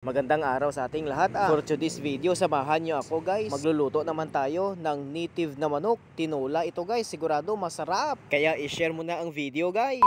Magandang araw sa ating lahat. For today's video, samahan nyo ako guys. Magluluto naman tayo ng native na manok. Tinola ito guys, sigurado masarap. Kaya i-share mo na ang video guys.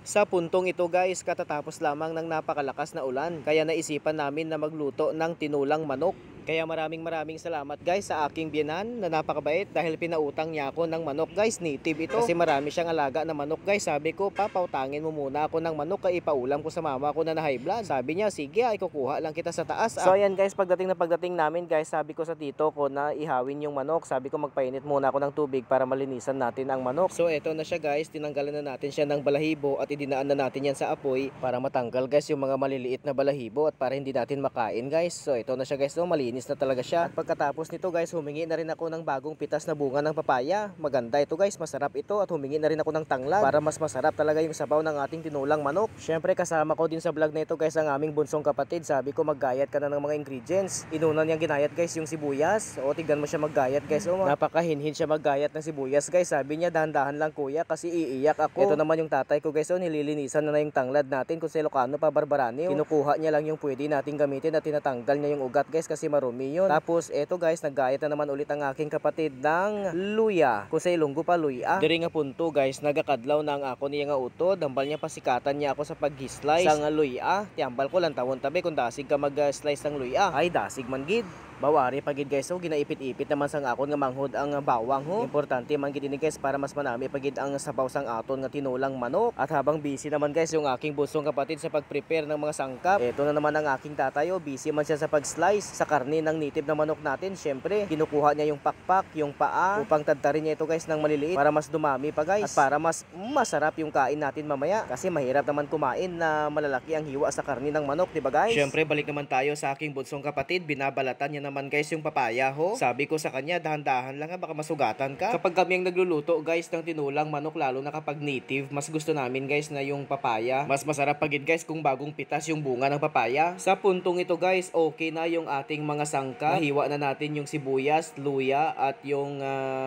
Sa puntong ito guys, katatapos lamang ng napakalakas na ulan. Kaya naisipan namin na magluto ng tinulang manok. Kaya maraming salamat guys sa aking biyenan na napakabait dahil pinautang niya ako ng manok guys, native ito. Kasi marami siyang alaga na manok guys. Sabi ko, papautangin mo muna ako ng manok kaya ipaulam ko sa mama ko na high blood. Sabi niya, sige ay kukuha lang kita sa taas. So ayan guys, pagdating namin guys, sabi ko sa tito ko na ihawin yung manok. Sabi ko magpainit muna ako ng tubig para malinisan natin ang manok. So eto na siya guys, tinanggalan na natin siya ng balahibo at idinaan na natin yan sa apoy para matanggal guys yung mga maliliit na balahibo at para hindi natin makain guys. So ito na siya guys, no, malinis na talaga siya. At pagkatapos nito guys, humingi na rin ako ng bagong pitas na bunga ng papaya. Maganda ito guys, masarap ito. At humingi na rin ako ng tanglad para mas masarap talaga yung sabaw ng ating tinulang manok. Syempre kasama ko din sa vlog na ito guys ang aming bunsong kapatid. Sabi ko maggayat ka na ng mga ingredients. Inuna niyang ginayat guys yung sibuyas. O tignan mo siya maggayat guys. O napakahinhin siya maggayat ng sibuyas guys. Sabi niya dahan-dahan lang kuya kasi iiyak ako. Ito naman yung tatay ko guys. O nililinisan na yung tanglad natin kung sa Ilocano pa barbarani. Kinukuha niya lang yung pwede nating gamitin at tinatanggal niya yung ugat guys kasi marumi yun. Tapos eto guys, naggayat na naman ulit ang aking kapatid ng luya. Kung sa Ilonggo pa luya. Diri nga punto guys, nagakadlaw na ang ako niya nga utod. Dambal niya pasikatan niya ako sa pag-slice sa luya. Tiambal ko lang tawon tabi kung dasig ka mag-slice ng luya. Ay dasig man gid. Bawari pagid guys, so ginaipit-ipit naman sang akon nga manghod ang bawang ho. Importante man gid ini guys para mas manami pagid ang sabaw sang aton nga tinulang manok. At habang busy naman guys yung aking busong kapatid sa pag-prepare ng mga sangkap, eto na naman ang aking tatayo, busy man siya sa pag-slice sa karne ng native na manok natin. Syempre, kinukuha niya yung pakpak, yung paa upang tadtarin niya ito guys ng maliliit para mas dumami pa guys at para mas masarap yung kain natin mamaya. Kasi mahirap naman kumain na malalaki ang hiwa sa karne ng manok, di ba guys? Syempre, balik naman tayo sa aking bunsong kapatid. Binabalatan niya naman guys yung papaya ho. Sabi ko sa kanya, dahan-dahan lang ha, baka masugatan ka. Kapag kami ang nagluluto guys ng tinulang manok, lalo na kapag native, mas gusto namin guys na yung papaya. Mas masarap pagid guys kung bagong pitas yung bunga ng papaya. Sa puntong ito guys, okay na yung ating mga sangkap. Nahiwa na natin yung sibuyas, luya at yung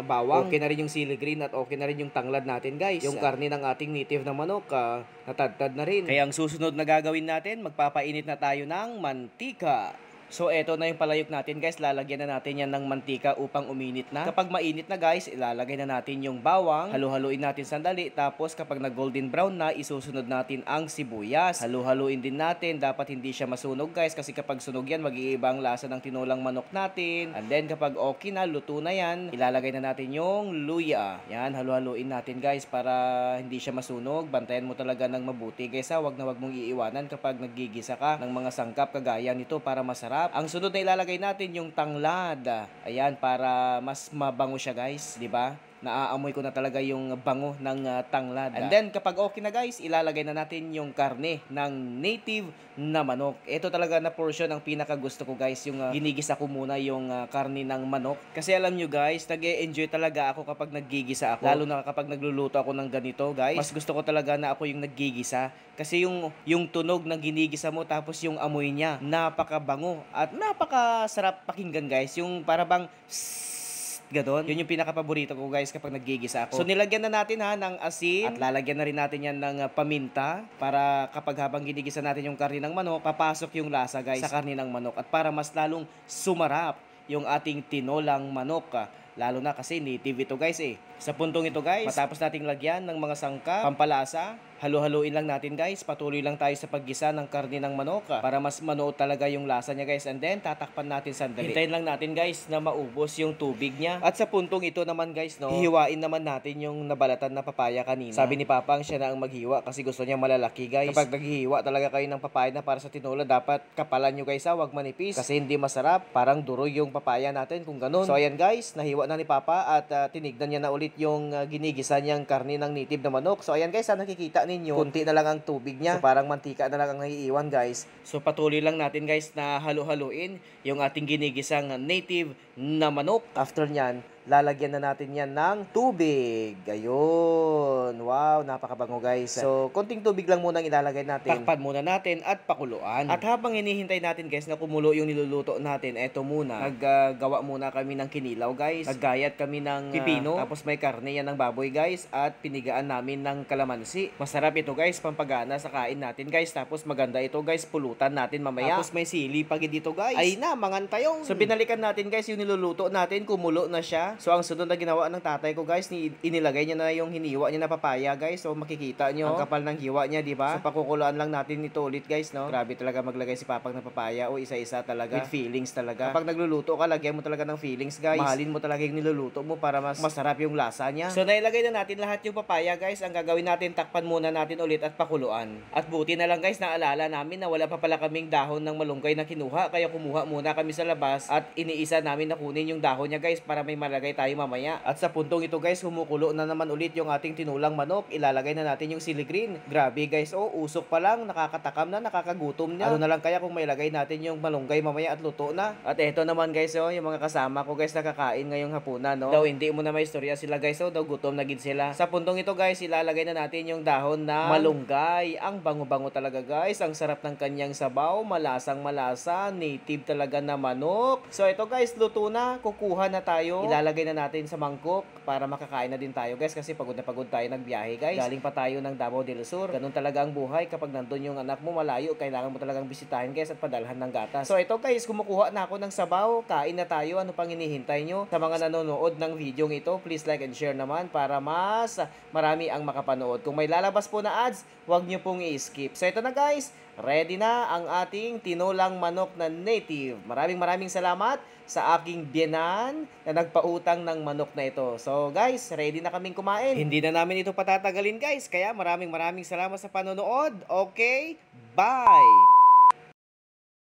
bawang. Okay na rin yung sili green at okay na rin yung tanglad natin guys. Yung karne ng ating native na manok, natadtad na rin. Kaya ang susunod na gagawin natin, magpapainit na tayo ng mantika. So eto na yung palayok natin guys, lalagyan na natin yan ng mantika upang uminit na. Kapag mainit na guys, ilalagay na natin yung bawang, halu-haluin natin sandali, tapos kapag na golden brown na, isusunod natin ang sibuyas. Halu-haluin din natin, dapat hindi siya masunog guys, kasi kapag sunog yan, mag-iiba ang lasa ng tinulang manok natin. And then kapag okay na, luto na yan, ilalagay na natin yung luya. Yan, halu-haluin natin guys para hindi siya masunog. Bantayan mo talaga ng mabuti guys ha, wag mong iiwanan kapag naggigisa ka ng mga sangkap kagaya nito para masarap. Ang sunod na ilalagay natin yung tanglad. Ayan, para mas mabango siya guys, di ba? Naaamoy ko na talaga yung bango ng tanglad. And then kapag okay na guys, ilalagay na natin yung karne ng native na manok. Ito talaga na portion ang pinaka gusto ko guys, yung ginigisa ko muna yung karne ng manok. Kasi alam nyo guys, nag-e-enjoy talaga ako kapag naggigisa ako. Lalo na kapag nagluluto ako ng ganito guys. Mas gusto ko talaga na ako yung naggigisa. Kasi yung tunog ng ginigisa mo tapos yung amoy niya, napakabango at napakasarap pakinggan guys. Yung para bang gadon. Yun yung pinaka-paborito ko guys kapag naggigisa ako. So nilagyan na natin ha ng asin at lalagyan na rin natin yan ng paminta para kapag habang ginigisa natin yung karne ng manok, papasok yung lasa guys sa karne ng manok at para mas lalong sumarap yung ating tinolang manok. Lalo na kasi native ito guys eh. Sa puntong ito guys, matapos nating lagyan ng mga sangkap, pampalasa, halu-haluin lang natin guys. Patuloy lang tayo sa paggisa ng karne ng manok para mas manuot talaga yung lasa niya guys. And then tatakpan natin sandali. Hintayin lang natin guys na maubos yung tubig niya. At sa puntong ito naman guys, no, hihiwain naman natin yung nabalatan na papaya kanina. Sabi ni Papang siya na ang maghiwa kasi gusto niya malalaki guys. Kapag naghihiwa talaga kayo ng papaya na para sa tinola, dapat kapalan nyo guys ha, wag manipis kasi hindi masarap. Parang duroy yung papaya natin kung ganun. So ayan guys, nahiwa na ni Papa at tinignan niya na ulit yung ginigisa niyang karne ng native na manok. So ayan guys, nakikita ninyo, kunti na lang ang tubig niya. So parang mantika na lang ang naiiwan guys. So patuloy lang natin guys na halu-haluin yung ating ginigisang native na manok. After nyan, lalagyan na natin yan ng tubig. Ayun. Wow, napakabango guys. So, konting tubig lang muna ang ilalagay natin. Takpan muna natin at pakuluan. At habang hinihintay natin guys na kumulo yung niluluto natin, eto muna. Naggawa muna kami ng kinilaw guys. Naggayat kami ng pipino. Tapos may karne yan ng baboy guys. At pinigaan namin ng kalamansi. Masarap ito guys, pampagana sa kain natin guys. Tapos maganda ito guys, pulutan natin mamaya. Tapos may sili pagi dito guys. Ay na, mangantayong. So binalikan natin guys yung niluluto natin, kumulo na siya. So ang sunod na ginawa ng tatay ko guys, inilagay niya na yung hiniwa niya na papaya guys. So makikita nyo ang kapal ng hiwa niya, di ba? So pakukuluan lang natin ito ulit guys, no? Grabe talaga maglagay si Papag ng papaya. O isa-isa talaga. With feelings talaga. Kapag nagluluto ka, lagyan mo talaga ng feelings guys. Mahalin mo talaga yung niluluto mo para mas masarap yung lasa niya. So nailagay na natin lahat yung papaya guys. Ang gagawin natin, takpan muna natin ulit at pakuluan. At buti na lang guys, naalala namin na wala pa pala kaming dahon ng malunggay na kinuha. Kaya kumuha muna kami sa labas at iniisa namin na kunin yung dahon niya guys para may malagay tayo mamaya. At sa puntong ito guys, humukulo na naman ulit yung ating tinulang manok. Ilalagay na natin yung sili green. Grabe guys, oh, usok pa lang, nakakatakam na, nakakagutom na. Ano na lang kaya kung may lagay natin yung malunggay mamaya at luto na. At eto naman guys, oh, yung mga kasama ko guys nakakain ngayong hapunan, no? Daw hindi mo na may istorya sila guys, oh, daw gutom na gid sila. Sa puntong ito guys, ilalagay na natin yung dahon na malunggay. Ang bango-bango talaga guys, ang sarap ng kanyang sabaw, malasang malasa, native talaga na manok. So ito guys, luto na, kukuha na tayo. Ilalagay na natin sa mangkok para makakain na din tayo guys kasi pagod na pagod tayo nagbiyahe guys. Galing pa tayo ng Davao del Sur. Ganun talaga ang buhay kapag nandun yung anak mo malayo, kailangan mo talagang bisitahin guys at padalhan ng gatas. So ito guys, kumukuha na ako ng sabaw, kain na tayo. Ano pang hinihintay nyo? Sa mga nanonood ng video ito, please like and share naman para mas marami ang makapanood. Kung may lalabas po na ads, huwag nyo pong i-skip. So ito na guys, ready na ang ating tinulang manok na native. Maraming salamat sa aking biyenan na nagpautang ng manok na ito. So guys, ready na kaming kumain. Hindi na namin ito patatagalin guys. Kaya maraming salamat sa panonood. Okay, bye!